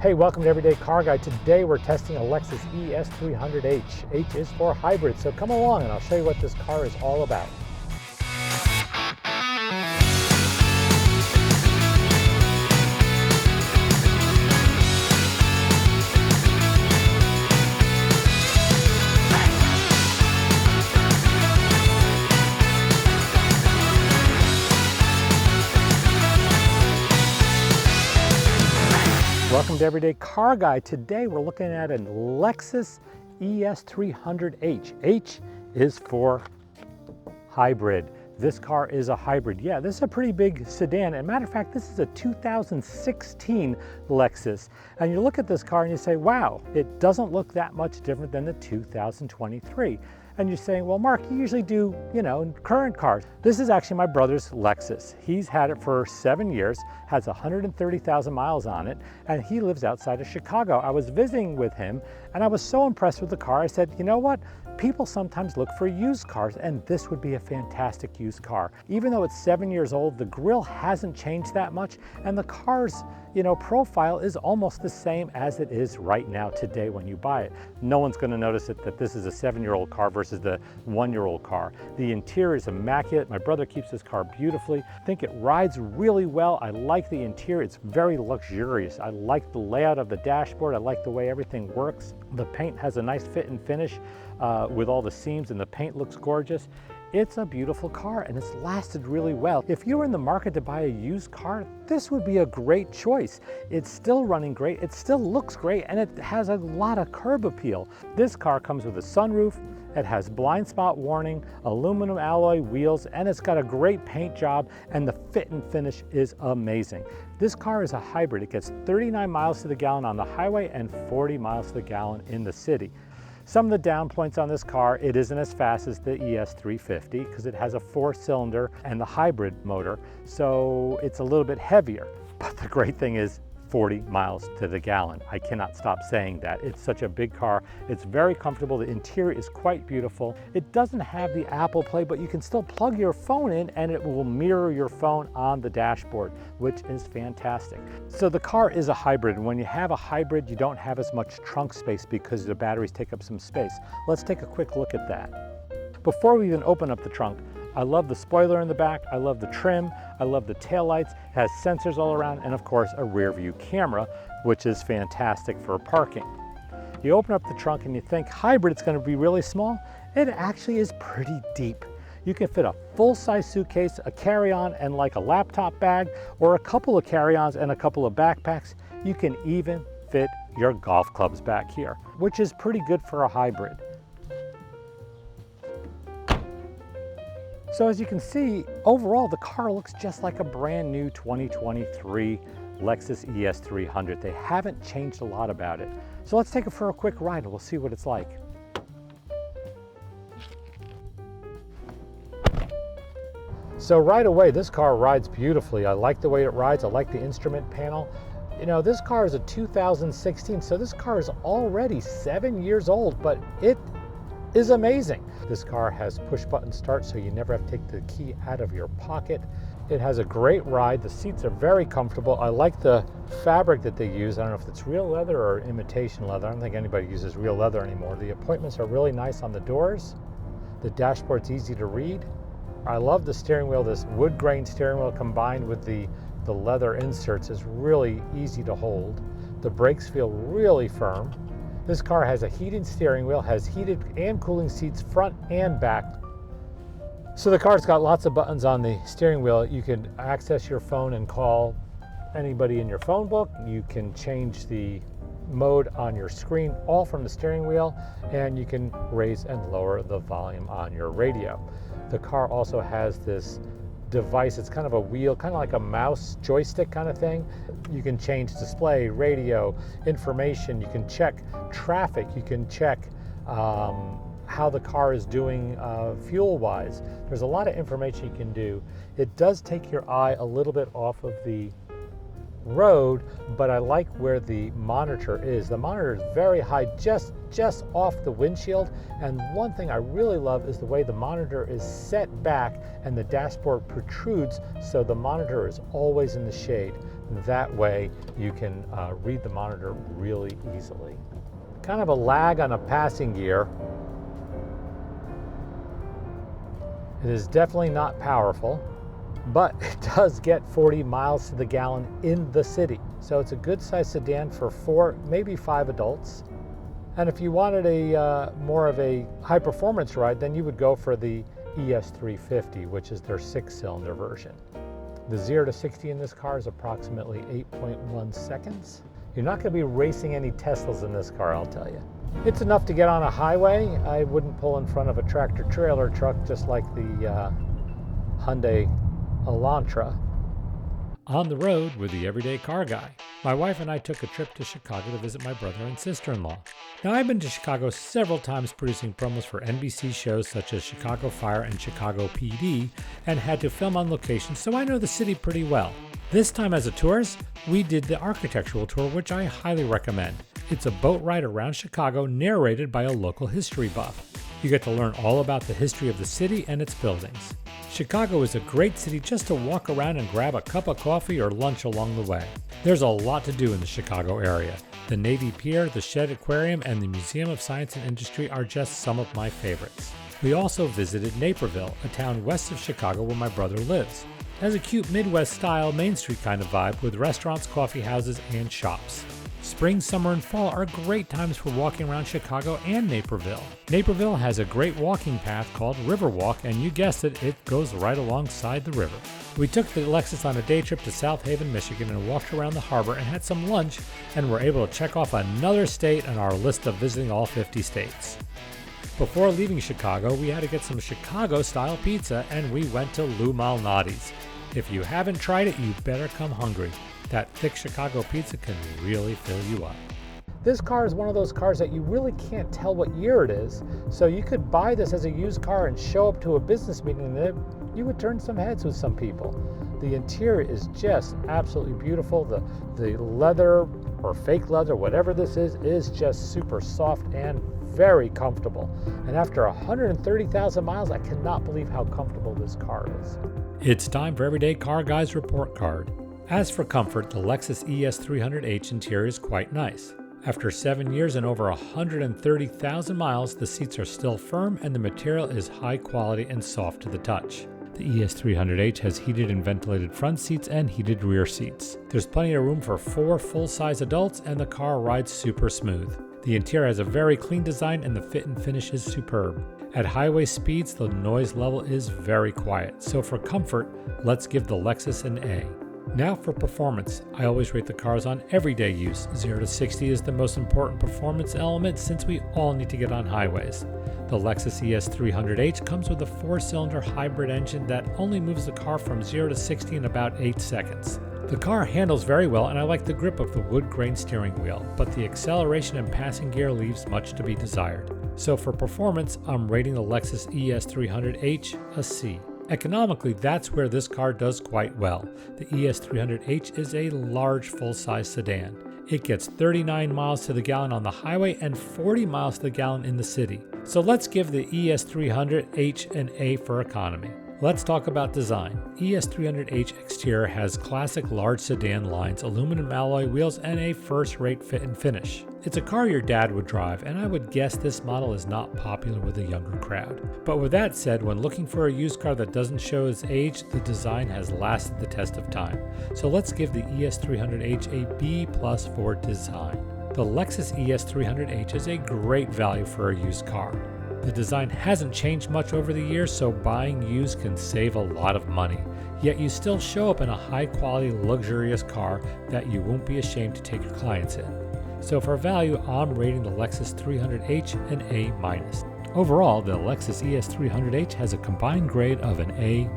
Hey, welcome to Everyday Car Guy. Today we're testing a Lexus ES 300H. H is for hybrid, so come along and I'll show you what this car is all about. Welcome to Everyday Car Guy. Today we're looking at a Lexus ES 300H. H is for hybrid. This car is a hybrid. Yeah, this is a pretty big sedan. As a matter of fact, this is a 2016 Lexus. And you look at this car and you say, wow, it doesn't look that much different than the 2023. And you're saying, well, Mark, you usually do, current cars. This is actually my brother's Lexus. He's had it for 7 years, has 130,000 miles on it, and he lives outside of Chicago. I was visiting with him, and I was so impressed with the car. I said, you know what? People sometimes look for used cars, and this would be a fantastic used car. Even though it's 7 years old, the grille hasn't changed that much, and the car's profile is almost the same as it is right now today when you buy it. No one's going to notice that this is a 7-year-old car versus the 1-year-old car. The interior is immaculate. My brother keeps this car beautifully. I think it rides really well. I like the interior. It's very luxurious. I like the layout of the dashboard. I like the way everything works. The paint has a nice fit and finish with all the seams, and the paint looks gorgeous. It's a beautiful car and it's lasted really well. If you're in the market to buy a used car, this would be a great choice. It's still running great, it still looks great, and it has a lot of curb appeal. This car comes with a sunroof, it has blind spot warning, aluminum alloy wheels, and it's got a great paint job, and the fit and finish is amazing. This car is a hybrid. It gets 39 miles to the gallon on the highway and 40 miles to the gallon in the city. Some of the down points on this car, it isn't as fast as the ES 350 because it has a 4-cylinder and the hybrid motor, so it's a little bit heavier. But the great thing is 40 miles to the gallon. I cannot stop saying that. It's such a big car. It's very comfortable. The interior is quite beautiful. It doesn't have the Apple Play, but you can still plug your phone in and it will mirror your phone on the dashboard, which is fantastic. So the car is a hybrid, and when you have a hybrid, you don't have as much trunk space because the batteries take up some space. Let's take a quick look at that. Before we even open up the trunk, I love the spoiler in the back, I love the trim, I love the taillights, it has sensors all around, and of course a rear view camera, which is fantastic for parking. You open up the trunk and you think hybrid it's going to be really small. It actually is pretty deep. You can fit a full-size suitcase, a carry-on, and like a laptop bag, or a couple of carry-ons and a couple of backpacks. You can even fit your golf clubs back here, which is pretty good for a hybrid. So as you can see, overall the car looks just like a brand new 2023 Lexus ES 300. They haven't changed a lot about it. So let's take it for a quick ride and we'll see what it's like. So right away, this car rides beautifully. I like the way it rides. I like the instrument panel. This car is a 2016, so this car is already 7 years old, but it is amazing. This car has push button start, so you never have to take the key out of your pocket. It has a great ride. The seats are very comfortable. I like the fabric that they use. I don't know if it's real leather or imitation leather. I don't think anybody uses real leather anymore. The appointments are really nice on the doors. The dashboard's easy to read. I love the steering wheel. This wood grain steering wheel combined with the leather inserts is really easy to hold. The brakes feel really firm. This car has a heated steering wheel, has heated and cooling seats front and back. So the car's got lots of buttons on the steering wheel. You can access your phone and call anybody in your phone book. You can change the mode on your screen, all from the steering wheel, and you can raise and lower the volume on your radio. The car also has this device. It's kind of a wheel, kind of like a mouse joystick kind of thing. You can change display, radio, information. You can check traffic. You can check how the car is doing fuel-wise. There's a lot of information you can do. It does take your eye a little bit off of the road, but I like where the monitor is. The monitor is very high, just off the windshield, and one thing I really love is the way the monitor is set back and the dashboard protrudes, so the monitor is always in the shade. That way you can read the monitor really easily. Kind of a lag on a passing gear. It is definitely not powerful, but it does get 40 miles to the gallon in the city. So it's a good sized sedan for 4, maybe 5 adults. And if you wanted a more of a high performance ride, then you would go for the ES350, which is their 6-cylinder version. The 0 to 60 in this car is approximately 8.1 seconds. You're not going to be racing any Teslas in this car, I'll tell you. It's enough to get on a highway. I wouldn't pull in front of a tractor trailer truck just like the Hyundai Elantra. On the road with the Everyday Car Guy. My wife and I took a trip to Chicago to visit my brother and sister-in-law. Now, I've been to Chicago several times producing promos for NBC shows such as Chicago Fire and Chicago PD, and had to film on location, so I know the city pretty well. This time as a tourist, we did the architectural tour, which I highly recommend. It's a boat ride around Chicago narrated by a local history buff. You get to learn all about the history of the city and its buildings. Chicago is a great city just to walk around and grab a cup of coffee or lunch along the way. There's a lot to do in the Chicago area. The Navy Pier, the Shedd Aquarium, and the Museum of Science and Industry are just some of my favorites. We also visited Naperville, a town west of Chicago where my brother lives. It has a cute Midwest style Main Street kind of vibe with restaurants, coffee houses, and shops. Spring, summer, and fall are great times for walking around Chicago and Naperville. Naperville has a great walking path called Riverwalk, and you guessed it, it goes right alongside the river. We took the Lexus on a day trip to South Haven, Michigan, and walked around the harbor and had some lunch, and were able to check off another state on our list of visiting all 50 states. Before leaving Chicago, we had to get some Chicago-style pizza, and we went to Lou Malnati's. If you haven't tried it, you better come hungry. That thick Chicago pizza can really fill you up. This car is one of those cars that you really can't tell what year it is, so you could buy this as a used car and show up to a business meeting and you would turn some heads with some people. The interior is just absolutely beautiful. The leather or fake leather, whatever this is just super soft and very comfortable. And after 130,000 miles, I cannot believe how comfortable this car is. It's time for Everyday Car Guy's report card. As for comfort, the Lexus ES 300h interior is quite nice. After 7 years and over 130,000 miles, the seats are still firm and the material is high quality and soft to the touch. The ES 300h has heated and ventilated front seats and heated rear seats. There's plenty of room for 4 full-size adults and the car rides super smooth. The interior has a very clean design and the fit and finish is superb. At highway speeds, the noise level is very quiet, so for comfort, let's give the Lexus an A. Now for performance, I always rate the cars on everyday use. 0 to 60 is the most important performance element since we all need to get on highways. The Lexus ES 300h comes with a 4-cylinder hybrid engine that only moves the car from 0 to 60 in about 8 seconds. The car handles very well and I like the grip of the wood grain steering wheel, but the acceleration and passing gear leaves much to be desired. So for performance, I'm rating the Lexus ES 300h a C. Economically, that's where this car does quite well. The ES300h is a large full-size sedan. It gets 39 miles to the gallon on the highway and 40 miles to the gallon in the city. So let's give the ES300h an A for economy. Let's talk about design. ES300h exterior has classic large sedan lines, aluminum alloy wheels, and a first-rate fit and finish. It's a car your dad would drive, and I would guess this model is not popular with a younger crowd. But with that said, when looking for a used car that doesn't show its age, the design has lasted the test of time. So let's give the ES300h a B+ for design. The Lexus ES300h is a great value for a used car. The design hasn't changed much over the years, so buying used can save a lot of money. Yet you still show up in a high-quality, luxurious car that you won't be ashamed to take your clients in. So for value, I'm rating the Lexus 300h an A-. Overall, the Lexus ES 300h has a combined grade of an A-.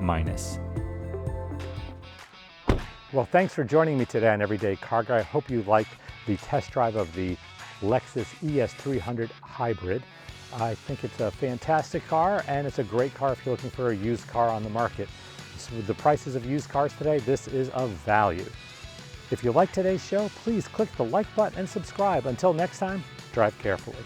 Well, thanks for joining me today on Everyday Car Guy. I hope you liked the test drive of the Lexus ES 300 Hybrid. I think it's a fantastic car, and it's a great car if you're looking for a used car on the market. So with the prices of used cars today, this is a value. If you like today's show, please click the like button and subscribe. Until next time, drive carefully.